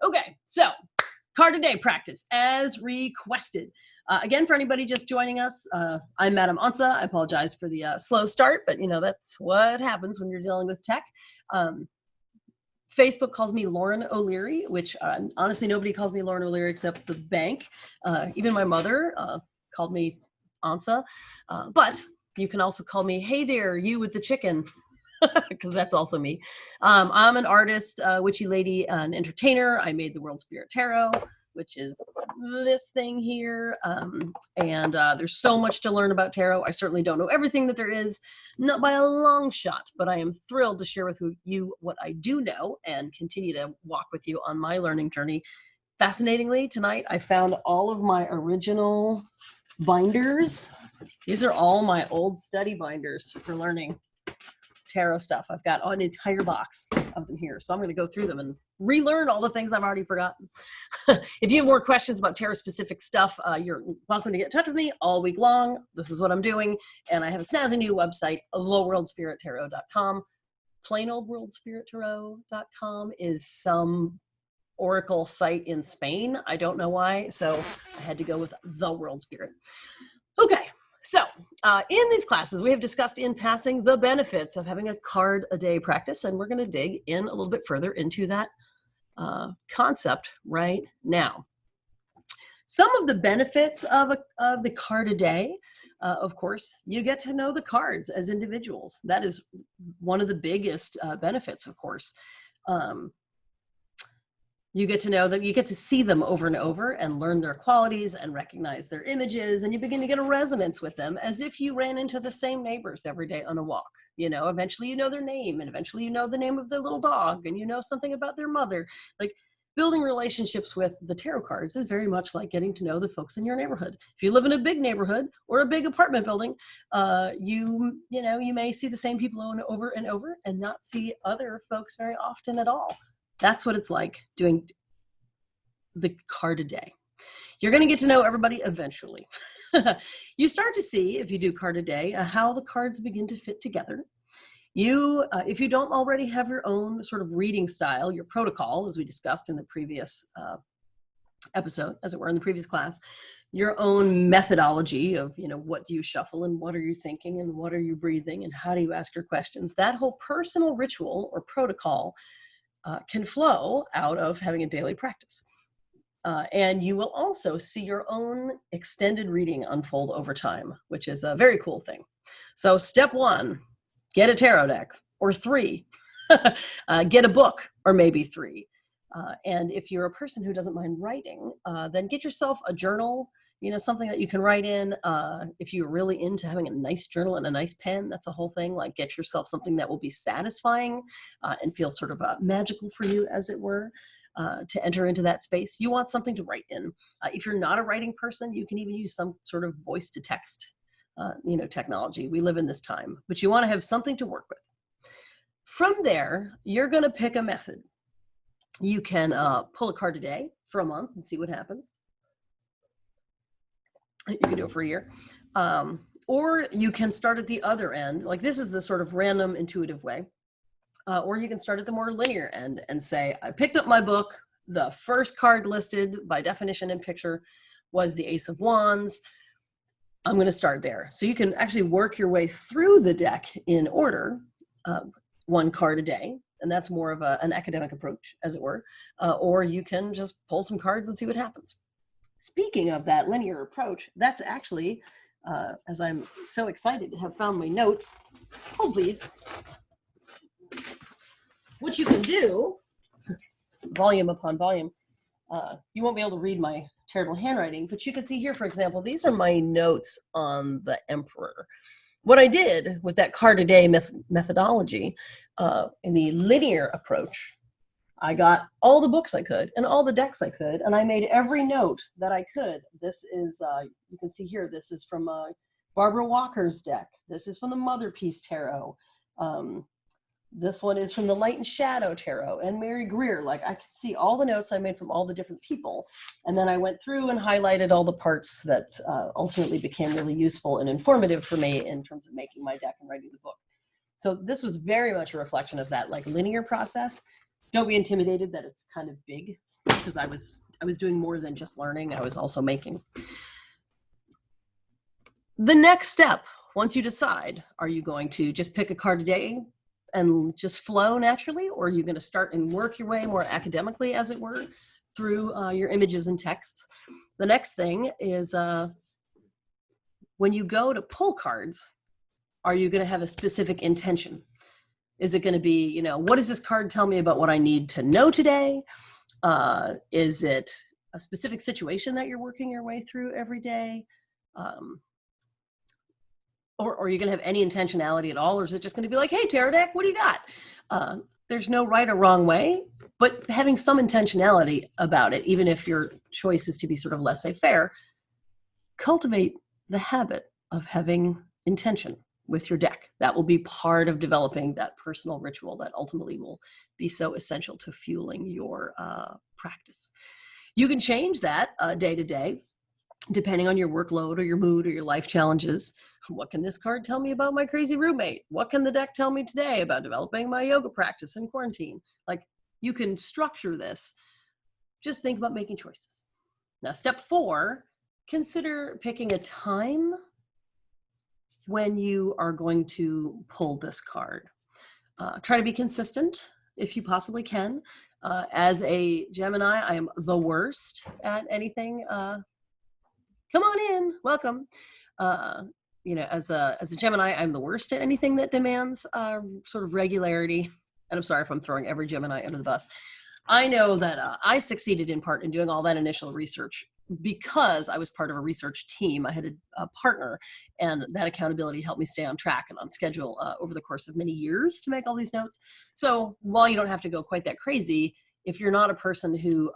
Okay, so card a day practice as requested. Again, for anybody just joining us, I'm Madam Onça. I apologize for the slow start, but you know, that's what happens when you're dealing with tech. Facebook calls me Lauren O'Leary, which honestly, nobody calls me Lauren O'Leary except the bank. Even my mother called me Onça, but you can also call me, hey there, you with the chicken, because that's also me. I'm an artist, witchy lady, an entertainer. I made the World Spirit Tarot, which is this thing here. And there's so much to learn about tarot. I certainly don't know everything that there is, not by a long shot, but I am thrilled to share with you what I do know and continue to walk with you on my learning journey. Fascinatingly, tonight I found all of my original binders. These are all my old study binders for learning tarot stuff. I've got an entire box of them here. So I'm going to go through them and relearn all the things I've already forgotten. If you have more questions about tarot specific stuff, you're welcome to get in touch with me all week long. This is what I'm doing. And I have a snazzy new website, theworldspirittarot.com. Plain old worldspirittarot.com is some oracle site in Spain. I don't know why. So I had to go with the World Spirit. Okay. So in these classes, we have discussed in passing the benefits of having a card a day practice, and we're going to dig in a little bit further into that concept right now. Some of the benefits of the card a day, of course, you get to know the cards as individuals. That is one of the biggest benefits, of course. You get to know that you get to see them over and over and learn their qualities and recognize their images, and you begin to get a resonance with them as if you ran into the same neighbors every day on a walk. You know, eventually you know their name, and eventually you know the name of their little dog, and you know something about their mother. Like, building relationships with the tarot cards is very much like getting to know the folks in your neighborhood. If you live in a big neighborhood or a big apartment building, you may see the same people over and over and not see other folks very often at all. That's what it's like doing the card a day. You're going to get to know everybody eventually. You start to see, if you do card a day, how the cards begin to fit together. If you don't already have your own sort of reading style, your protocol, as we discussed in the previous episode, as it were, in the previous class, your own methodology of, what do you shuffle and what are you thinking and what are you breathing and how do you ask your questions, that whole personal ritual or protocol can flow out of having a daily practice. And you will also see your own extended reading unfold over time, which is a very cool thing. So step 1, get a tarot deck, or 3, get a book, or maybe 3. And if you're a person who doesn't mind writing, then get yourself a journal, something that you can write in. If you're really into having a nice journal and a nice pen, that's a whole thing. Like, get yourself something that will be satisfying and feel sort of magical for you, as it were, to enter into that space. You want something to write in. If you're not a writing person, you can even use some sort of voice to text, technology. We live in this time, but you want to have something to work with. From there, you're going to pick a method. You can pull a card a day for a month and see what happens. You can do it for a year. Or you can start at the other end. Like, this is the sort of random, intuitive way. Or you can start at the more linear end and say, I picked up my book. The first card listed by definition and picture was the Ace of Wands. I'm going to start there. So you can actually work your way through the deck in order, one card a day. And that's more of an academic approach, as it were. Or you can just pull some cards and see what happens. Speaking of that linear approach, that's actually, as I'm so excited to have found my notes, hold please, what you can do, volume upon volume, you won't be able to read my terrible handwriting, but you can see here, for example, these are my notes on the Emperor. What I did with that card a day methodology in the linear approach, I got all the books I could and all the decks I could, and I made every note that I could. This is, you can see here, this is from Barbara Walker's deck. This is from the Mother Peace Tarot. This one is from the Light and Shadow Tarot and Mary Greer. Like, I could see all the notes I made from all the different people. And then I went through and highlighted all the parts that ultimately became really useful and informative for me in terms of making my deck and writing the book. So this was very much a reflection of that, like, linear process. Don't be intimidated that it's kind of big. because I was doing more than just learning. I was also making. The next step, once you decide, are you going to just pick a card a day and just flow naturally, or are you going to start and work your way more academically, as it were, through your images and texts? The next thing is when you go to pull cards, are you going to have a specific intention? Is it going to be, you know, what does this card tell me about what I need to know today? Is it a specific situation that you're working your way through every day? Or are you going to have any intentionality at all? Or is it just going to be like, hey, tarot deck, what do you got? There's no right or wrong way, but having some intentionality about it, even if your choice is to be sort of laissez-faire, cultivate the habit of having intention with your deck. That will be part of developing that personal ritual that ultimately will be so essential to fueling your practice. You can change that day to day, depending on your workload or your mood or your life challenges. What can this card tell me about my crazy roommate? What can the deck tell me today about developing my yoga practice in quarantine? Like, you can structure this. Just think about making choices. Now, step 4, consider picking a time when you are going to pull this card. Try to be consistent if you possibly can. As a Gemini, I am the worst at anything. Come on in, welcome. You know, as a Gemini, I'm the worst at anything that demands sort of regularity. And I'm sorry if I'm throwing every Gemini under the bus. I know that I succeeded in part in doing all that initial research because I was part of a research team. I had a partner, and that accountability helped me stay on track and on schedule over the course of many years to make all these notes. So while you don't have to go quite that crazy, if you're not a person who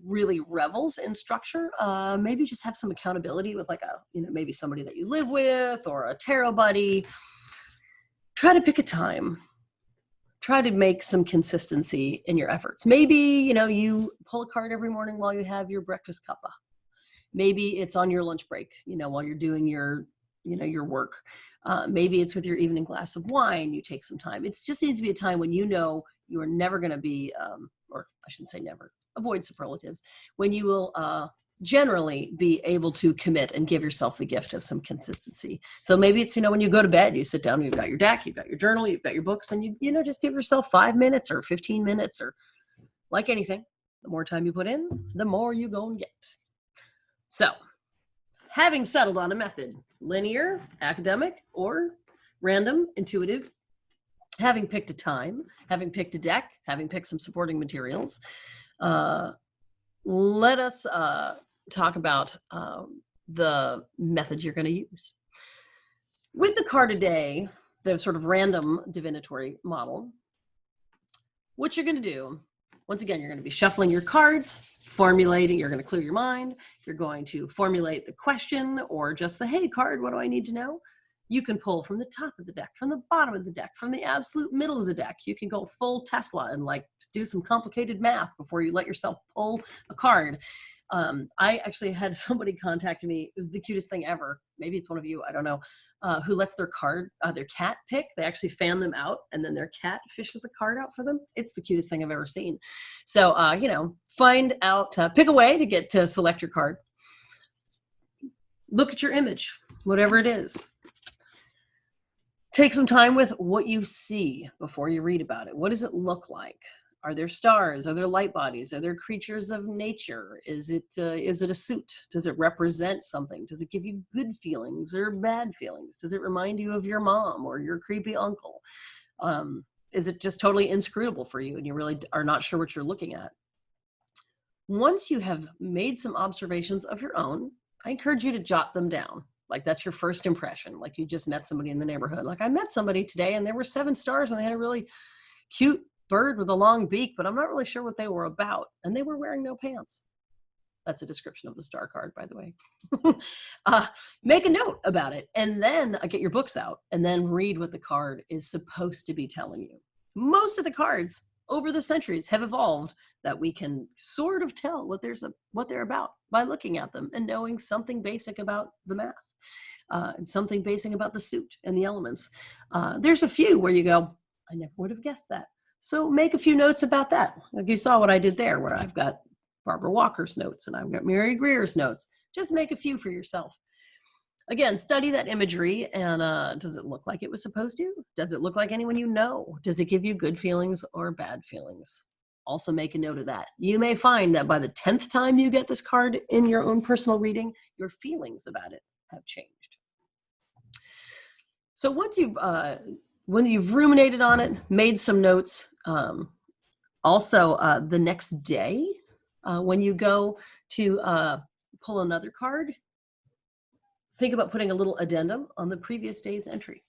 really revels in structure, maybe just have some accountability with like maybe somebody that you live with or a tarot buddy. Try to pick a time. Try to make some consistency in your efforts. Maybe, you pull a card every morning while you have your breakfast cuppa. Maybe it's on your lunch break, while you're doing your work. Maybe it's with your evening glass of wine, you take some time. It just needs to be a time when you know you are never going to be, or I shouldn't say never, avoid superlatives, when you will generally be able to commit and give yourself the gift of some consistency. So maybe it's, when you go to bed, you sit down, you've got your deck, you've got your journal, you've got your books, and you just give yourself 5 minutes or 15 minutes, or like anything, the more time you put in, the more you go and get. So having settled on a method, linear, academic, or random, intuitive, having picked a time, having picked a deck, having picked some supporting materials, let us talk about the method you're going to use. With the card a day, the sort of random divinatory model, what you're going to do, once again, you're going to be shuffling your cards, formulating, you're going to clear your mind, you're going to formulate the question or just the, hey, card, what do I need to know? You can pull from the top of the deck, from the bottom of the deck, from the absolute middle of the deck. You can go full Tesla and do some complicated math before you let yourself pull a card. I actually had somebody contact me. It was the cutest thing ever. Maybe it's one of you, I don't know, who lets their cat pick. They actually fan them out, and then their cat fishes a card out for them. It's the cutest thing I've ever seen. So, find out, pick a way to get to select your card. Look at your image, whatever it is. Take some time with what you see before you read about it. What does it look like? Are there stars? Are there light bodies? Are there creatures of nature? Is it a suit? Does it represent something? Does it give you good feelings or bad feelings? Does it remind you of your mom or your creepy uncle? Is it just totally inscrutable for you and you really are not sure what you're looking at? Once you have made some observations of your own, I encourage you to jot them down. Like, that's your first impression. Like, you just met somebody in the neighborhood. Like, I met somebody today and there were 7 stars and they had a really cute bird with a long beak, but I'm not really sure what they were about. And they were wearing no pants. That's a description of the star card, by the way. Make a note about it and then get your books out and then read what the card is supposed to be telling you. Most of the cards over the centuries have evolved that we can sort of tell what they're about by looking at them and knowing something basic about the math. And something basic about the suit and the elements. There's a few where you go, I never would have guessed that. So make a few notes about that. Like you saw what I did there, where I've got Barbara Walker's notes and I've got Mary Greer's notes. Just make a few for yourself. Again, study that imagery, and does it look like it was supposed to? Does it look like anyone you know? Does it give you good feelings or bad feelings? Also make a note of that. You may find that by the 10th time you get this card in your own personal reading, your feelings about it have changed. So once when you've ruminated on it, made some notes, also the next day, when you go to pull another card, think about putting a little addendum on the previous day's entry.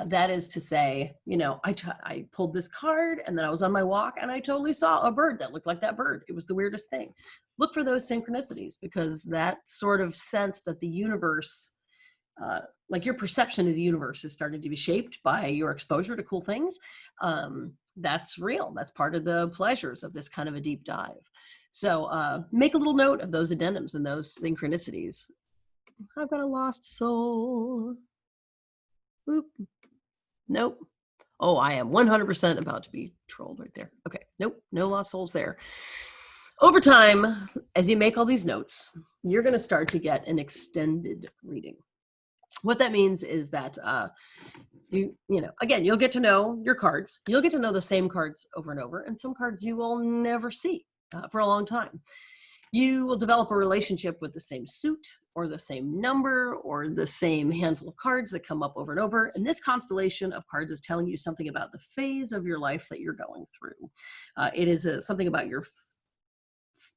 That is to say, I pulled this card and then I was on my walk and I totally saw a bird that looked like that bird. It was the weirdest thing. Look for those synchronicities, because that sort of sense that the universe, like your perception of the universe is starting to be shaped by your exposure to cool things. That's real. That's part of the pleasures of this kind of a deep dive. So make a little note of those addendums and those synchronicities. I've got a lost soul. Oop. Nope. Oh, I am 100% about to be trolled right there. Okay. Nope. No lost souls there. Over time, as you make all these notes, you're going to start to get an extended reading. What that means is that, again, you'll get to know your cards. You'll get to know the same cards over and over, and some cards you will never see for a long time. You will develop a relationship with the same suit or the same number or the same handful of cards that come up over and over. And this constellation of cards is telling you something about the phase of your life that you're going through. It is something about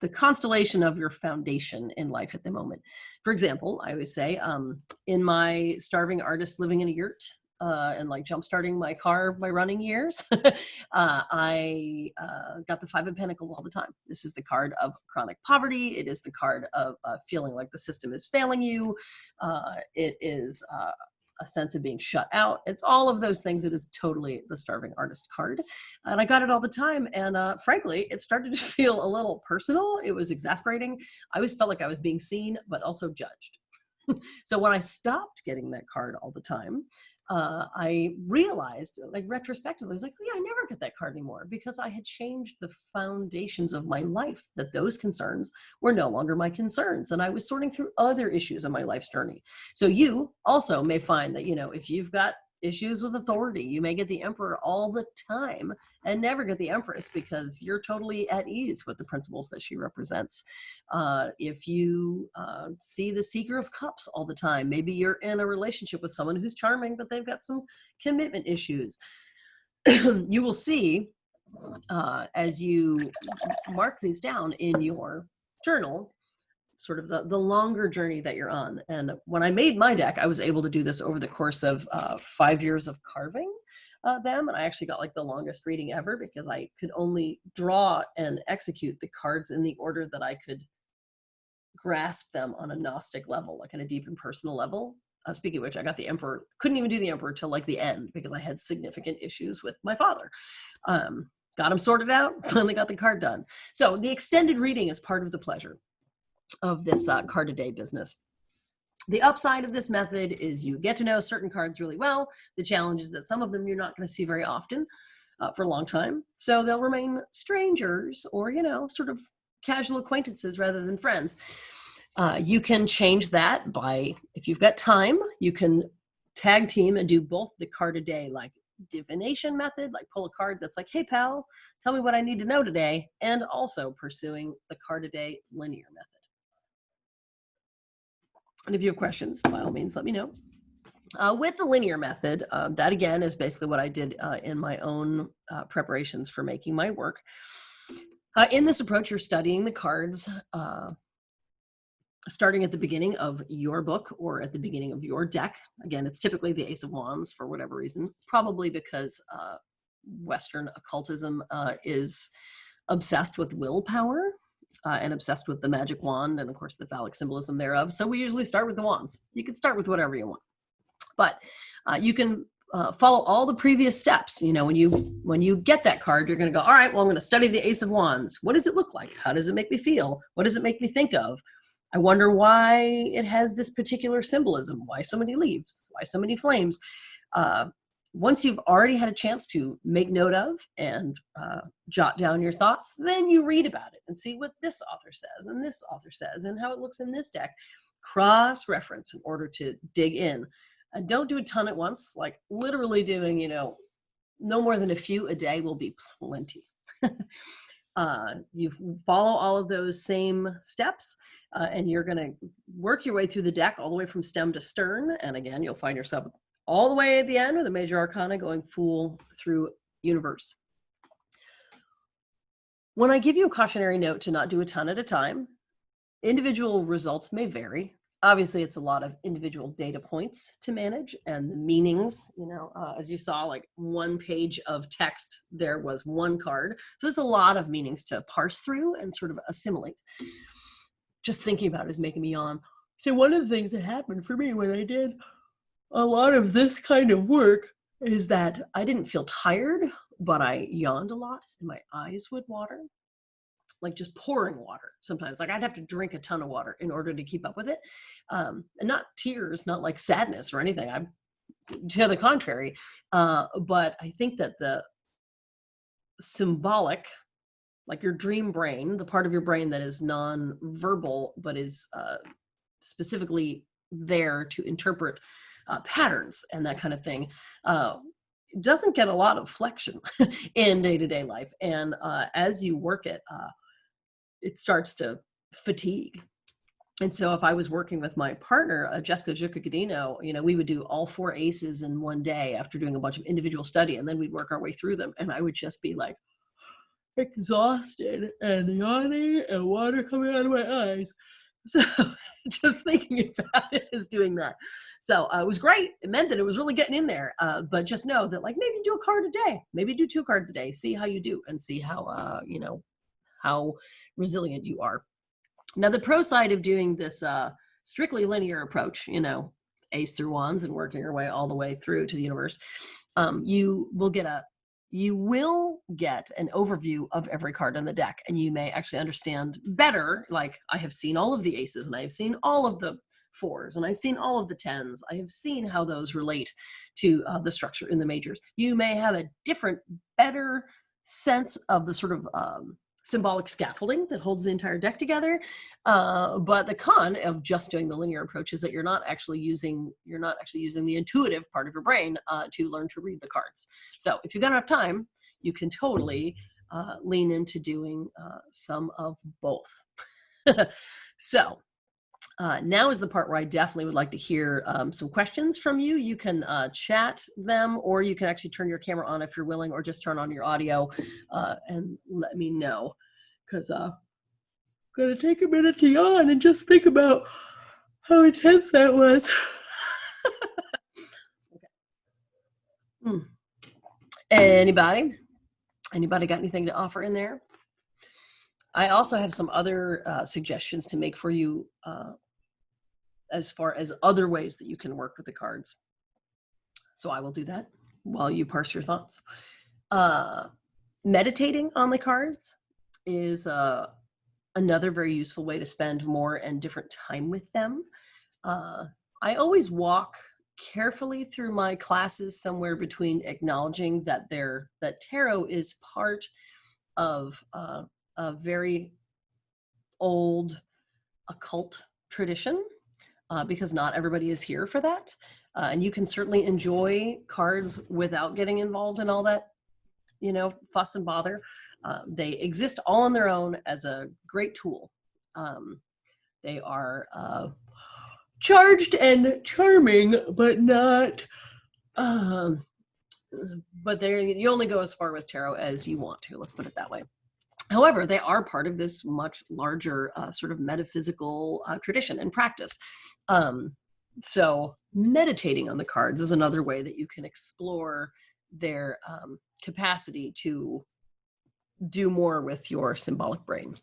the constellation of your foundation in life at the moment. For example, I always say, in my starving artist living in a yurt, and like jumpstarting my running years, I got the Five of Pentacles all the time. This is the card of chronic poverty. It is the card of feeling like the system is failing you. It is a sense of being shut out. It's all of those things. It is totally the starving artist card. And I got it all the time. And frankly, it started to feel a little personal. It was exasperating. I always felt like I was being seen, but also judged. So when I stopped getting that card all the time, I realized, like retrospectively, I was like, oh, yeah, I never get that card anymore, because I had changed the foundations of my life, that those concerns were no longer my concerns. And I was sorting through other issues in my life's journey. So you also may find that, if you've got issues with authority, you may get the Emperor all the time and never get the Empress, because you're totally at ease with the principles that she represents. If you see the Seeker of Cups all the time, maybe you're in a relationship with someone who's charming, but they've got some commitment issues. You will see, as you mark these down in your journal, sort of the longer journey that you're on. And when I made my deck, I was able to do this over the course of 5 years of carving them. And I actually got like the longest reading ever, because I could only draw and execute the cards in the order that I could grasp them on a Gnostic level, like on a deep and personal level. Speaking of which, I got the Emperor, couldn't even do the Emperor till like the end, because I had significant issues with my father. Got him sorted out, finally got the card done. So the extended reading is part of the pleasure of this card a day business. The upside of this method is you get to know certain cards really well. The challenge is that some of them you're not going to see very often for a long time. So they'll remain strangers, or, sort of casual acquaintances rather than friends. You can change that by, if you've got time, you can tag team and do both the card a day, like divination method, like pull a card that's like, hey pal, tell me what I need to know today, and also pursuing the card a day linear method. And if you have questions, by all means, let me know. With the linear method, that again is basically what I did in my own preparations for making my work. In this approach, you're studying the cards, starting at the beginning of your book or at the beginning of your deck. Again, it's typically the Ace of Wands for whatever reason, probably because Western occultism is obsessed with willpower. And obsessed with the magic wand and, of course, the phallic symbolism thereof. So we usually start with the wands. You can start with whatever you want. But you can follow all the previous steps. When you get that card, you're going to go, all right, well, I'm going to study the Ace of Wands. What does it look like? How does it make me feel? What does it make me think of? I wonder why it has this particular symbolism. Why so many leaves? Why so many flames? Once you've already had a chance to make note of and jot down your thoughts, then you read about it and see what this author says and this author says and how it looks in this deck. Cross-reference in order to dig in. And don't do a ton at once, like literally doing, no more than a few a day will be plenty. You follow all of those same steps, and you're going to work your way through the deck all the way from stem to stern. And again, you'll find yourself all the way at the end with the major arcana going full through universe. When I give you a cautionary note to not do a ton at a time, individual results may vary. Obviously, it's a lot of individual data points to manage, and the meanings, as you saw, like one page of text, there was one card. So it's a lot of meanings to parse through and sort of assimilate. Just thinking about it is making me yawn. So one of the things that happened for me when I did a lot of this kind of work is that I didn't feel tired, but I yawned a lot and my eyes would water. Like just pouring water sometimes. Like I'd have to drink a ton of water in order to keep up with it. And not tears, not like sadness or anything. I'm to the contrary. But I think that the symbolic, like your dream brain, the part of your brain that is non-verbal, but is specifically there to interpret patterns and that kind of thing, doesn't get a lot of flexion in day-to-day life. And as you work it, it starts to fatigue. And so if I was working with my partner, Jessica Jucca-Godino, we would do all 4 aces in one day after doing a bunch of individual study, and then we'd work our way through them. And I would just be like exhausted and yawning and water coming out of my eyes. So just thinking about it is doing that. So it was great. It meant that it was really getting in there. But just know that like maybe do a card a day, maybe do 2 cards a day, see how you do and see how, how resilient you are. Now, the pro side of doing this strictly linear approach, ace through wands and working your way all the way through to the universe, you will get an overview of every card in the deck, and you may actually understand better, like I have seen all of the aces and I've seen all of the 4s and I've seen all of the 10s. I have seen how those relate to the structure in the majors. You may have a different, better sense of the sort of symbolic scaffolding that holds the entire deck together. But the con of just doing the linear approach is that you're not actually using the intuitive part of your brain to learn to read the cards. So if you've got enough time, you can totally lean into doing some of both. So now is the part where I definitely would like to hear some questions from you. You can chat them, or you can actually turn your camera on if you're willing, or just turn on your audio and let me know. Because I'm going to take a minute to yawn and just think about how intense that was. Okay. Anybody got anything to offer in there? I also have some other suggestions to make for you as far as other ways that you can work with the cards. So I will do that while you parse your thoughts. Meditating on the cards is another very useful way to spend more and different time with them. I always walk carefully through my classes somewhere between acknowledging that tarot is part of a very old occult tradition, because not everybody is here for that. And you can certainly enjoy cards without getting involved in all that, fuss and bother. They exist all on their own as a great tool. They are charged and charming, but not, but you only go as far with tarot as you want to, let's put it that way. However, they are part of this much larger sort of metaphysical tradition and practice. So meditating on the cards is another way that you can explore their capacity to do more with your symbolic brain.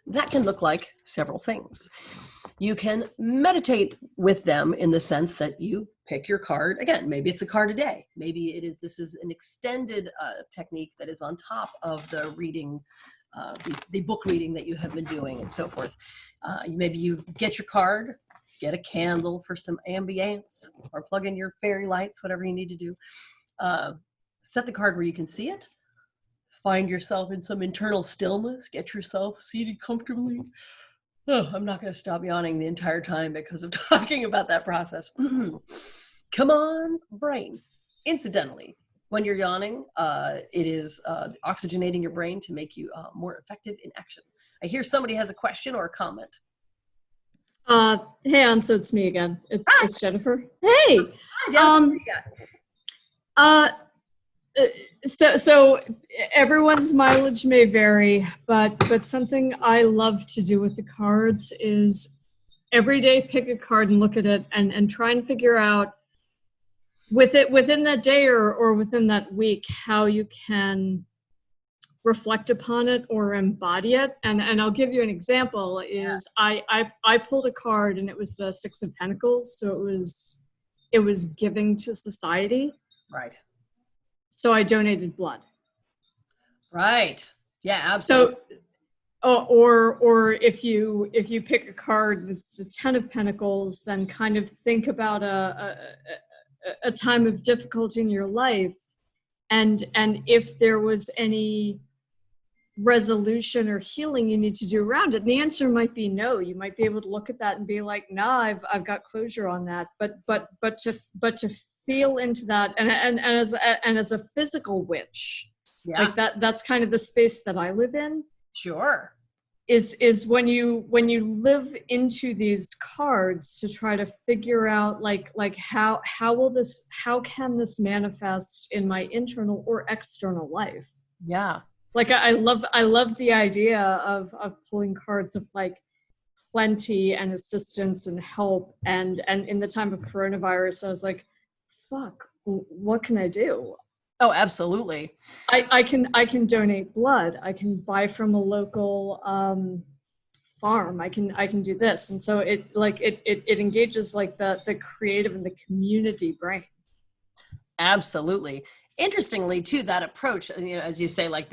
That can look like several things. You can meditate with them in the sense that you pick your card. Again, maybe it's a card a day. Maybe this is an extended technique that is on top of the reading, the book reading that you have been doing and so forth. Maybe you get your card, get a candle for some ambience, or plug in your fairy lights, whatever you need to do. Set the card where you can see it. Find yourself in some internal stillness. Get yourself seated comfortably. Oh, I'm not going to stop yawning the entire time because of talking about that process. Come on, brain. Incidentally, when you're yawning, it is oxygenating your brain to make you more effective in action. I hear somebody has a question or a comment. Hey, Onça, it's me again. It's Jennifer. Hey. Hi, Jennifer. So everyone's mileage may vary, but something I love to do with the cards is every day pick a card and look at it and try and figure out within that day or within that week how you can reflect upon it or embody it. And I'll give you an example is I pulled a card and it was the Six of Pentacles. So it was giving to society. Right. So I donated blood. Right. Yeah, absolutely. So, or if you pick a card and it's the Ten of Pentacles, then kind of think about a time of difficulty in your life, and if there was any resolution or healing you need to do around it. And the answer might be no. You might be able to look at that and be like, nah, I've got closure on that. But to feel into that, and as a physical witch, like that's kind of the space that I live in. Sure. Is when you live into these cards to try to figure out like how can this manifest in my internal or external life? Yeah. Like I love the idea of pulling cards of like plenty and assistance and help, and in the time of coronavirus I was like, fuck, what can I do? Oh, absolutely. I can donate blood. I can buy from a local farm. I can do this, and so it engages like the creative and the community brain. Absolutely. Interestingly, too, that approach, as you say, like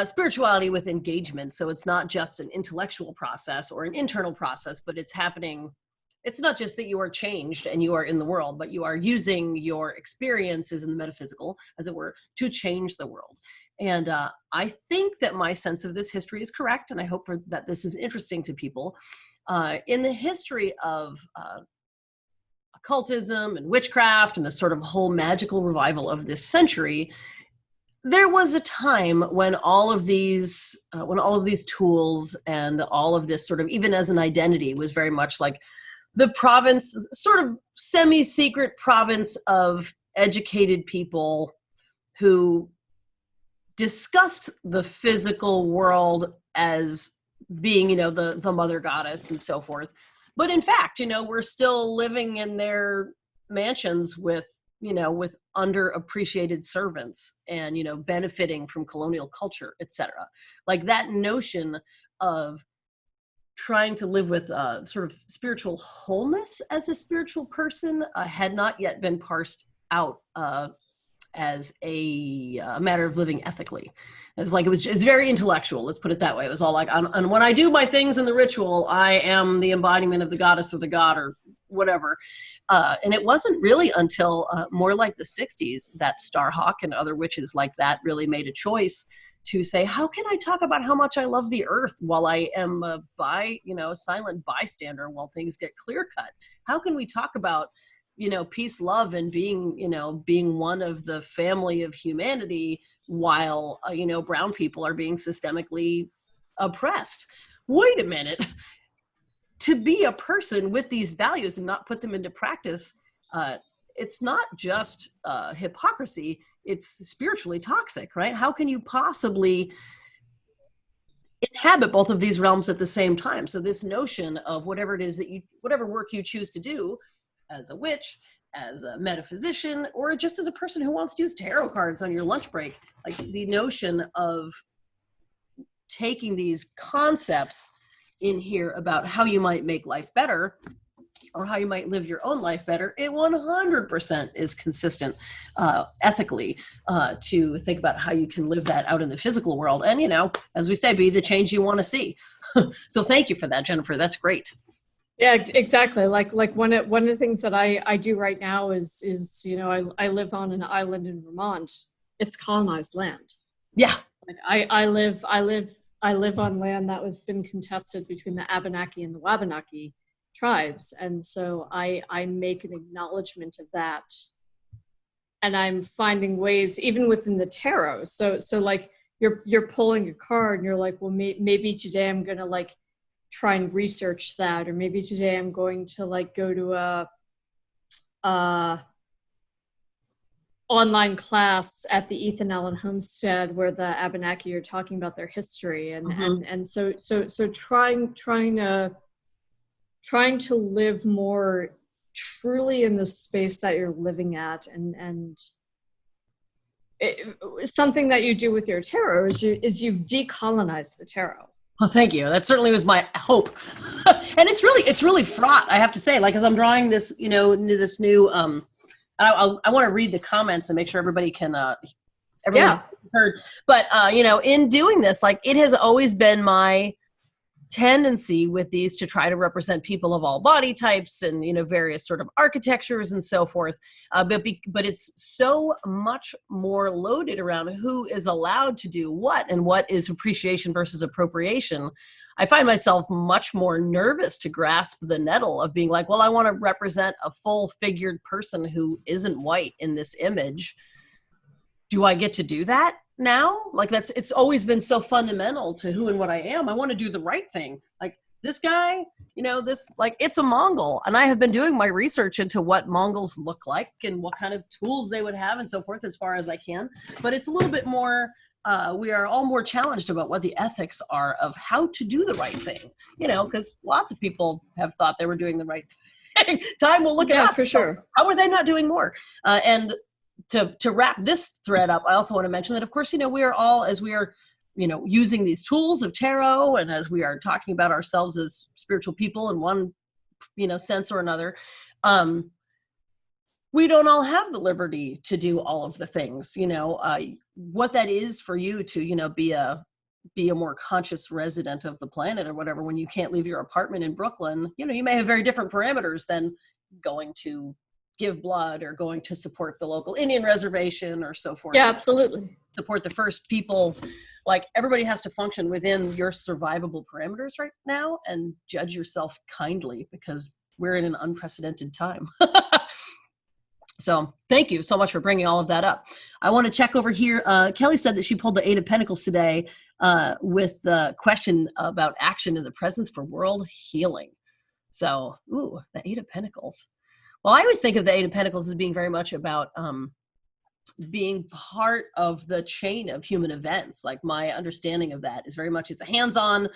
spirituality with engagement. So it's not just an intellectual process or an internal process, but it's happening. It's not just that you are changed and you are in the world, but you are using your experiences in the metaphysical, as it were, to change the world. And I think that my sense of this history is correct, and I hope that this is interesting to people. In the history of occultism and witchcraft and the sort of whole magical revival of this century, there was a time when all of these tools and all of this sort of, even as an identity, was very much like the province, sort of semi-secret province of educated people who discussed the physical world as being, the mother goddess and so forth. But in fact, we're still living in their mansions with underappreciated servants and, benefiting from colonial culture, etc. Like that notion of trying to live with sort of spiritual wholeness as a spiritual person had not yet been parsed out as a matter of living ethically. It's very intellectual. Let's put it that way. It was all like, and when I do my things in the ritual, I am the embodiment of the goddess or the god or whatever. And it wasn't really until more like the 60s that Starhawk and other witches like that really made a choice to say, how can I talk about how much I love the earth while I am a silent bystander while things get clear cut? How can we talk about, peace, love, and being one of the family of humanity while, brown people are being systemically oppressed? Wait a minute. To be a person with these values and not put them into practice, it's not just hypocrisy, it's spiritually toxic, right? How can you possibly inhabit both of these realms at the same time? So this notion of whatever it is whatever work you choose to do as a witch, as a metaphysician, or just as a person who wants to use tarot cards on your lunch break, like the notion of taking these concepts in here about how you might make life better or how you might live your own life better, it 100% is consistent ethically to think about how you can live that out in the physical world. And, as we say, be the change you want to see. So thank you for that, Jennifer. That's great. Yeah, exactly. Like one of the things that I do right now is I live on an island in Vermont. It's colonized land. Yeah. Like I live on land that was been contested between the Abenaki and the Wabanaki tribes, and so I make an acknowledgement of that, and I'm finding ways even within the tarot. So like you're pulling a card, and you're like, well, maybe today I'm gonna like try and research that, or maybe today I'm going to like go to a online class at the Ethan Allen Homestead where the Abenaki are talking about their history, and Hmm. so trying to live more truly in the space that you're living at, and something that you do with your tarot is you've decolonized the tarot. Well, thank you. That certainly was my hope. And it's really fraught, I have to say, like, as I'm drawing this, this new, I want to read the comments and make sure everybody can, everyone's Yeah, heard. But, in doing this, like, it has always been my tendency with these to try to represent people of all body types and various sort of architectures and so forth, but it's so much more loaded around who is allowed to do what and what is appreciation versus appropriation. I find myself much more nervous to grasp the nettle of being like, well, I want to represent a full figured person who isn't white in this image. Do I get to do that now? Like, it's always been so fundamental to who and what I am. I want to do the right thing. Like, this guy, this, like, it's a Mongol, and I have been doing my research into what Mongols look like and what kind of tools they would have and so forth as far as I can. But it's a little bit more, we are all more challenged about what the ethics are of how to do the right thing, because lots of people have thought they were doing the right thing. Time will look at yeah, us. for So sure. how are they not doing more? And to wrap this thread up, I also want to mention that, of course, we are all, as we are, using these tools of tarot, and as we are talking about ourselves as spiritual people in one, sense or another, we don't all have the liberty to do all of the things. What that is for you to, be a more conscious resident of the planet or whatever, when you can't leave your apartment in Brooklyn, you may have very different parameters than going to give blood or going to support the local Indian reservation or so forth, Yeah, absolutely. support the first peoples. Like, everybody has to function within your survivable parameters right now and judge yourself kindly, because we're in an unprecedented time. So thank you so much for bringing all of that up. I want to check over here. Kelly said that she pulled the Eight of Pentacles today with the question about action in the presence for world healing. So, ooh, the Eight of Pentacles. Well, I always think of the Eight of Pentacles as being very much about being part of the chain of human events. Like, my understanding of that is very much, it's a hands-on,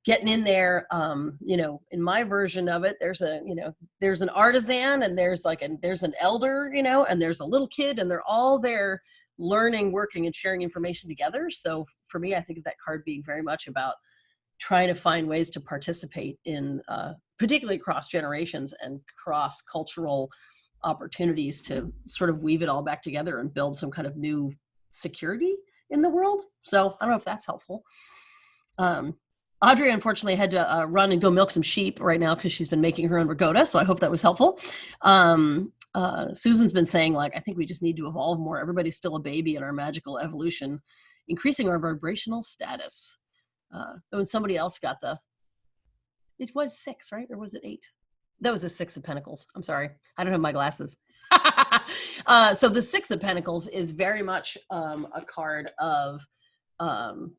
getting in there. In my version of it, there's an artisan, and there's an elder, and there's a little kid, and they're all there learning, working, and sharing information together. So for me, I think of that card being very much about trying to find ways to participate in, particularly cross generations and cross cultural opportunities to sort of weave it all back together and build some kind of new security in the world. So I don't know if that's helpful. Audrey, unfortunately, had to run and go milk some sheep right now because she's been making her own ricotta. So I hope that was helpful. Susan's been saying, like, I think we just need to evolve more. Everybody's still a baby in our magical evolution, increasing our vibrational status. When somebody else got it was 6, right? Or was it 8? That was the 6 of Pentacles. I'm sorry. I don't have my glasses. So the 6 of Pentacles is very much a card of,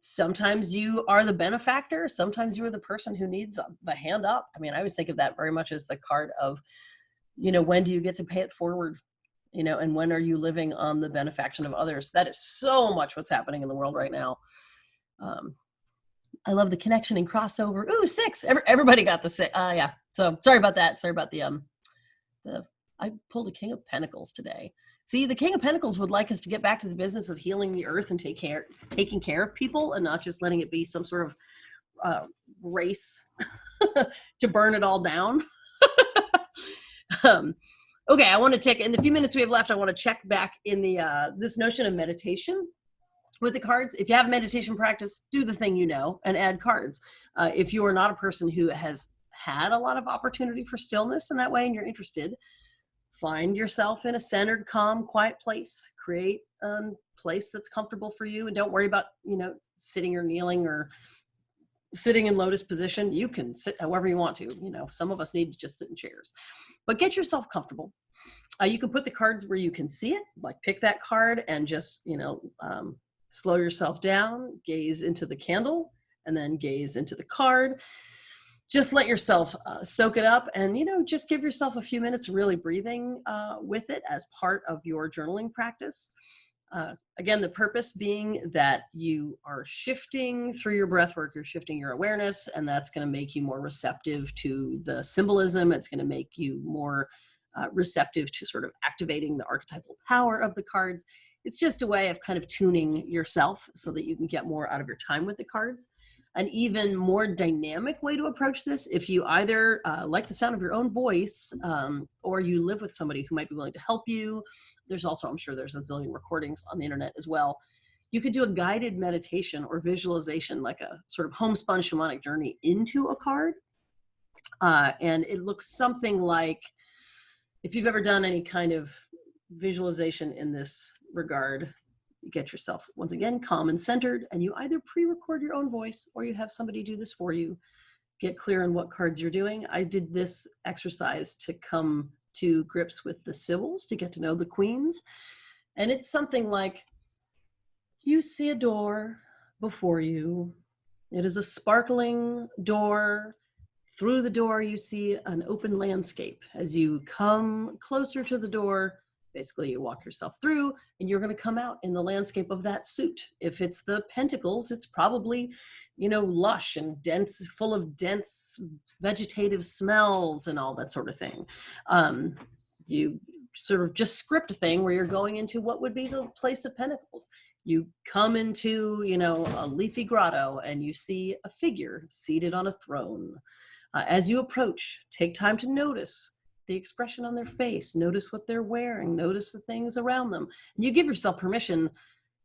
sometimes you are the benefactor, sometimes you are the person who needs the hand up. I mean, I always think of that very much as the card of, when do you get to pay it forward, and when are you living on the benefaction of others? That is so much what's happening in the world right now. I love the connection and crossover. Ooh, 6. Everybody got the 6. Yeah. So sorry about that. Sorry about the I pulled a King of Pentacles today. See, the King of Pentacles would like us to get back to the business of healing the earth and taking care of people, and not just letting it be some sort of race to burn it all down. Okay, I want to check in the few minutes we have left. I want to check back in the this notion of meditation with the cards. If you have meditation practice, do the thing and add cards. If you are not a person who has had a lot of opportunity for stillness in that way and you're interested, find yourself in a centered, calm, quiet place. Create a place that's comfortable for you, and don't worry about, sitting or kneeling or sitting in lotus position. You can sit however you want to. Some of us need to just sit in chairs, but get yourself comfortable. You can put the cards where you can see it, like pick that card and just, slow yourself down, gaze into the candle, and then gaze into the card. Just let yourself soak it up, and, just give yourself a few minutes really breathing with it as part of your journaling practice. Again, the purpose being that you are shifting through your breath work, you're shifting your awareness, and that's going to make you more receptive to the symbolism. It's going to make you more receptive to sort of activating the archetypal power of the cards. It's just a way of kind of tuning yourself so that you can get more out of your time with the cards. An even more dynamic way to approach this, if you either like the sound of your own voice or you live with somebody who might be willing to help you. There's also, I'm sure there's a zillion recordings on the internet as well. You could do a guided meditation or visualization, like a sort of homespun shamanic journey into a card. And it looks something like, if you've ever done any kind of visualization in this regard, you get yourself, once again, calm and centered, and you either pre-record your own voice or you have somebody do this for you. Get clear on what cards you're doing. I did this exercise to come to grips with the Sibyls, to get to know the queens. And it's something like, you see a door before you. It is a sparkling door. Through the door, you see an open landscape. As you come closer to the door, basically you walk yourself through and you're going to come out in the landscape of that suit. If it's the pentacles, it's probably, lush and dense, full of dense vegetative smells and all that sort of thing. You sort of just script a thing where you're going into what would be the place of pentacles. You come into, a leafy grotto and you see a figure seated on a throne. As you approach, take time to notice the expression on their face, notice what they're wearing, notice the things around them. And you give yourself permission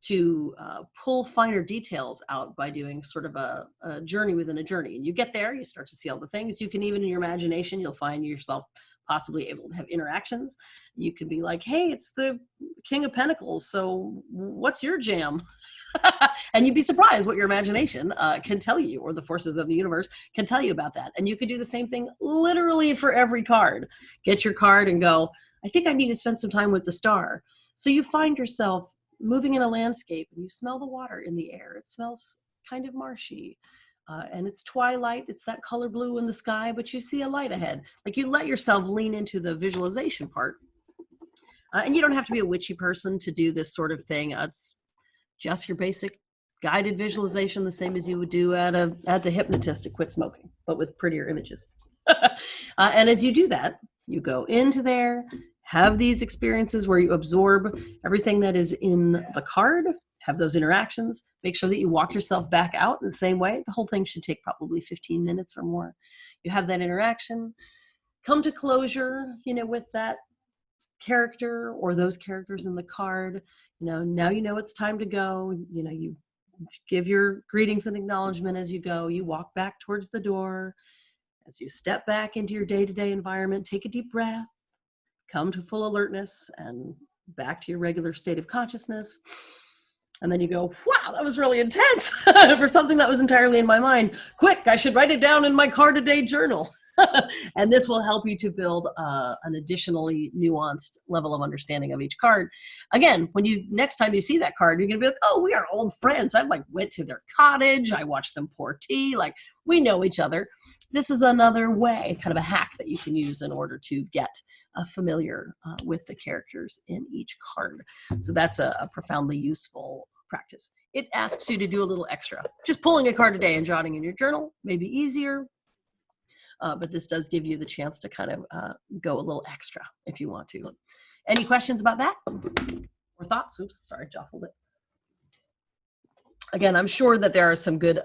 to pull finer details out by doing sort of a journey within a journey. And you get there, you start to see all the things. You can, even in your imagination, you'll find yourself possibly able to have interactions. You can be like, hey, it's the King of Pentacles, so what's your jam? And you'd be surprised what your imagination can tell you, or the forces of the universe can tell you about that. And you could do the same thing literally for every card. Get your card and go, I think I need to spend some time with the star. So you find yourself moving in a landscape and you smell the water in the air. It smells kind of marshy. And it's twilight. It's that color blue in the sky, but you see a light ahead. Like, you let yourself lean into the visualization part. And you don't have to be a witchy person to do this sort of thing. It's just your basic guided visualization, the same as you would do at the hypnotist to quit smoking, but with prettier images. And as you do that, you go into there, have these experiences where you absorb everything that is in the card, have those interactions, make sure that you walk yourself back out in the same way. The whole thing should take probably 15 minutes or more. You have that interaction, come to closure, with that character or those characters in the card. Now it's time to go. You give your greetings and acknowledgement as you go. You walk back towards the door. As you step back into your day-to-day environment, take a deep breath, come to full alertness and back to your regular state of consciousness. And then you go, wow, that was really intense for something that was entirely in my mind. Quick, I should write it down in my card-a-day journal. And this will help you to build an additionally nuanced level of understanding of each card. Again, next time you see that card, you're gonna be like, oh, we are old friends. I went to their cottage. I watched them pour tea. We know each other. This is another way, kind of a hack that you can use in order to get familiar with the characters in each card. So that's a profoundly useful practice. It asks you to do a little extra. Just pulling a card a day and jotting in your journal may be easier. But this does give you the chance to kind of go a little extra if you want to. Any questions about that? Or thoughts? Oops, sorry, jostled it. Again, I'm sure that there are some good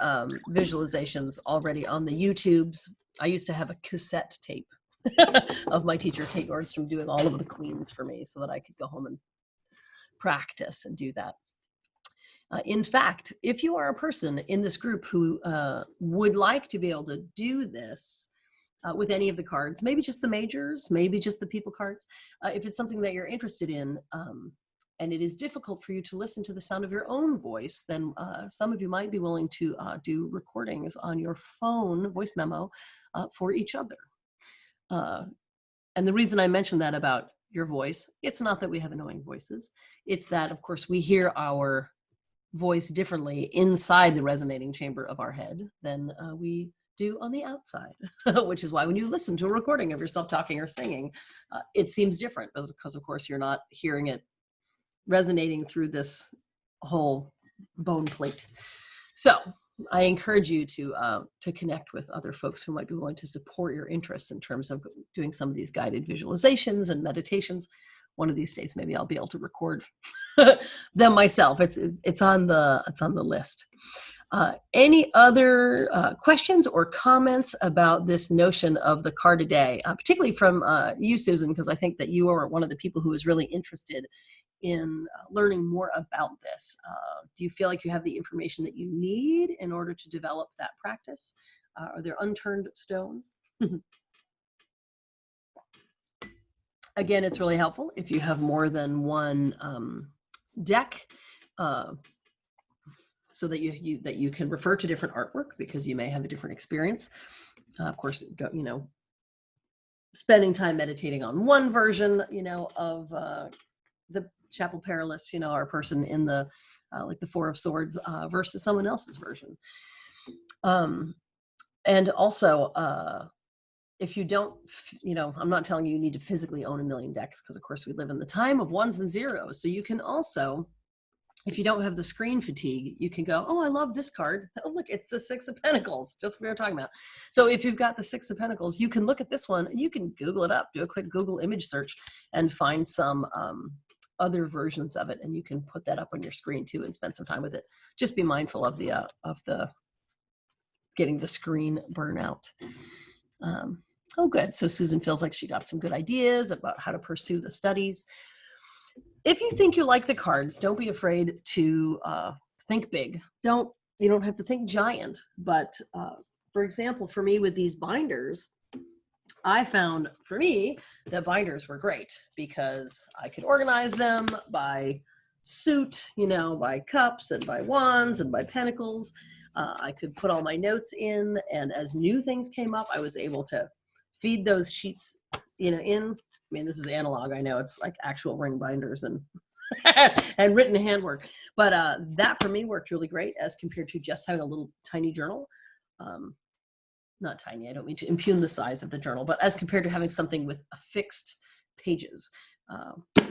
visualizations already on the YouTubes. I used to have a cassette tape of my teacher, Kate Nordstrom, doing all of the queens for me so that I could go home and practice and do that. In fact, if you are a person in this group who would like to be able to do this, with any of the cards, maybe just the majors, maybe just the people cards. If it's something that you're interested in, and it is difficult for you to listen to the sound of your own voice, then some of you might be willing to do recordings on your phone, voice memo, for each other. And the reason I mentioned that about your voice, it's not that we have annoying voices. It's that, of course, we hear our voice differently inside the resonating chamber of our head than we do on the outside, which is why when you listen to a recording of yourself talking or singing, it seems different because, of course, you're not hearing it resonating through this whole bone plate. So I encourage you to connect with other folks who might be willing to support your interests in terms of doing some of these guided visualizations and meditations. One of these days, maybe I'll be able to record them myself. It's on the list. Any other questions or comments about this notion of the card a day, particularly from you, Susan, because I think that you are one of the people who is really interested in learning more about this. Do you feel like you have the information that you need in order to develop that practice? Are there unturned stones? Again, it's really helpful if you have more than one deck, so that you can refer to different artwork, because you may have a different experience. Of course, spending time meditating on one version, of the Chapel Perilous, our person in the like the Four of Swords, versus someone else's version. And also, if you don't, I'm not telling you need to physically own 1 million decks, because of course we live in the time of ones and zeros. So you can also, if you don't have the screen fatigue, you can go, oh, I love this card. Oh, look, it's the Six of Pentacles, just what we were talking about. So if you've got the Six of Pentacles, you can look at this one, and you can Google it up, do a quick Google image search, and find some other versions of it, and you can put that up on your screen too and spend some time with it. Just be mindful of the getting the screen burnout. Oh, good. So Susan feels like she got some good ideas about how to pursue the studies. If you think you like the cards, don't be afraid to think big. You don't have to think giant. But for example, for me with these binders, I found for me that binders were great because I could organize them by suit, by cups and by wands and by pentacles. I could put all my notes in, and as new things came up, I was able to feed those sheets, in. I mean, this is analog. I know it's like actual ring binders and and written handwork, but that for me worked really great as compared to just having a little tiny journal. Not tiny, I don't mean to impugn the size of the journal, but as compared to having something with fixed pages.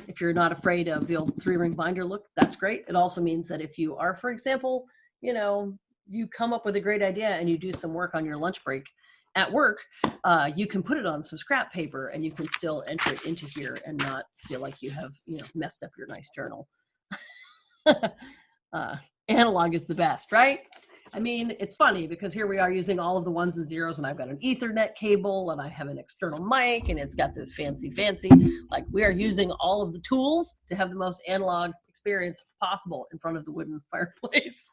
If you're not afraid of the old 3-ring binder look, that's great. It also means that if you are, for example, you come up with a great idea and you do some work on your lunch break at work, you can put it on some scrap paper and you can still enter it into here and not feel like you have, messed up your nice journal. Analog is the best, right? I mean, it's funny because here we are using all of the ones and zeros, and I've got an Ethernet cable and I have an external mic and it's got this fancy, like we are using all of the tools to have the most analog experience possible in front of the wooden fireplace.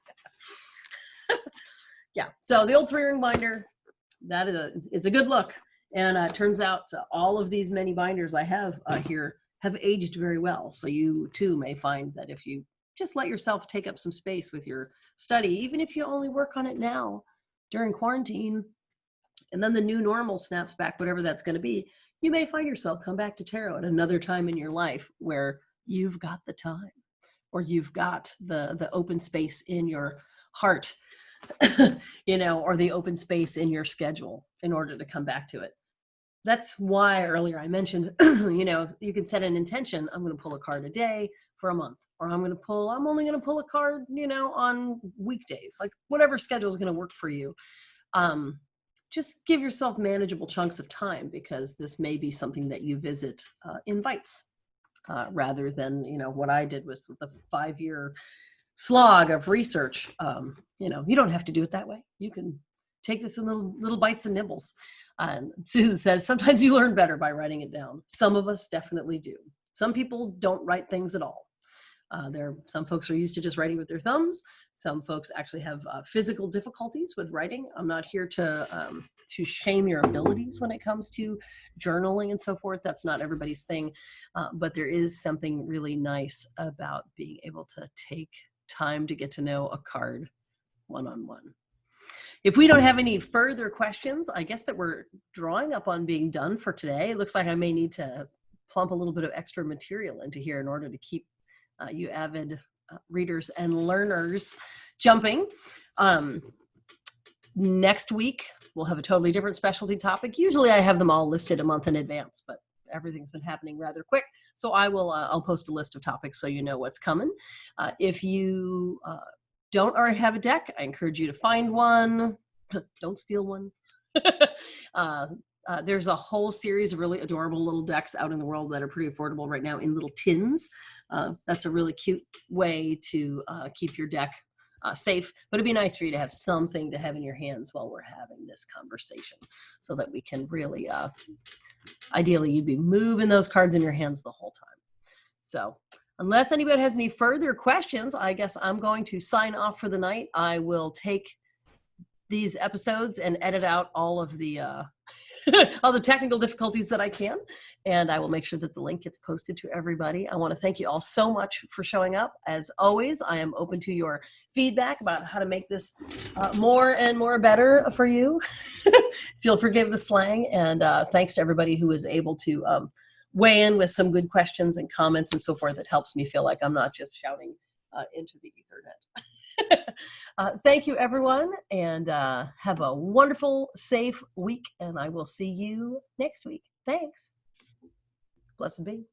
Yeah, so the old 3-ring binder, it's a good look. And it turns out all of these many binders I have here have aged very well. So you too may find that if you just let yourself take up some space with your study, even if you only work on it now during quarantine, and then the new normal snaps back, whatever that's going to be, you may find yourself come back to tarot at another time in your life where you've got the time, or you've got the open space in your heart, or the open space in your schedule in order to come back to it. That's why earlier I mentioned, you can set an intention. I'm going to pull a card a day for a month, or I'm only going to pull a card, on weekdays, like whatever schedule is going to work for you. Just give yourself manageable chunks of time, because this may be something that you visit in bites, rather than, what I did was the 5-year slog of research. You don't have to do it that way. You can take this in little bites and nibbles. And Susan says, sometimes you learn better by writing it down. Some of us definitely do. Some people don't write things at all. Some folks are used to just writing with their thumbs. Some folks actually have physical difficulties with writing. I'm not here to to shame your abilities when it comes to journaling and so forth. That's not everybody's thing, but there is something really nice about being able to take time to get to know a card one-on-one. If we don't have any further questions, I guess that we're drawing up on being done for today. It looks like I may need to plump a little bit of extra material into here in order to keep you avid readers and learners jumping. Next week, we'll have a totally different specialty topic. Usually I have them all listed a month in advance, but everything's been happening rather quick. So I'll post a list of topics so you know what's coming. If you don't already have a deck, I encourage you to find one. Don't steal one. There's a whole series of really adorable little decks out in the world that are pretty affordable right now in little tins. That's a really cute way to keep your deck safe, but it'd be nice for you to have something to have in your hands while we're having this conversation so that we can really, ideally you'd be moving those cards in your hands the whole time. So unless anybody has any further questions, I guess I'm going to sign off for the night. I will take these episodes and edit out all of the all the technical difficulties that I can, and I will make sure that the link gets posted to everybody. I want to thank you all so much for showing up. As always, I am open to your feedback about how to make this more and more better for you. If you'll forgive the slang, and thanks to everybody who was able to weigh in with some good questions and comments and so forth. It helps me feel like I'm not just shouting into the Ethernet. Thank you, everyone, and have a wonderful, safe week, and I will see you next week. Thanks. Blessed be.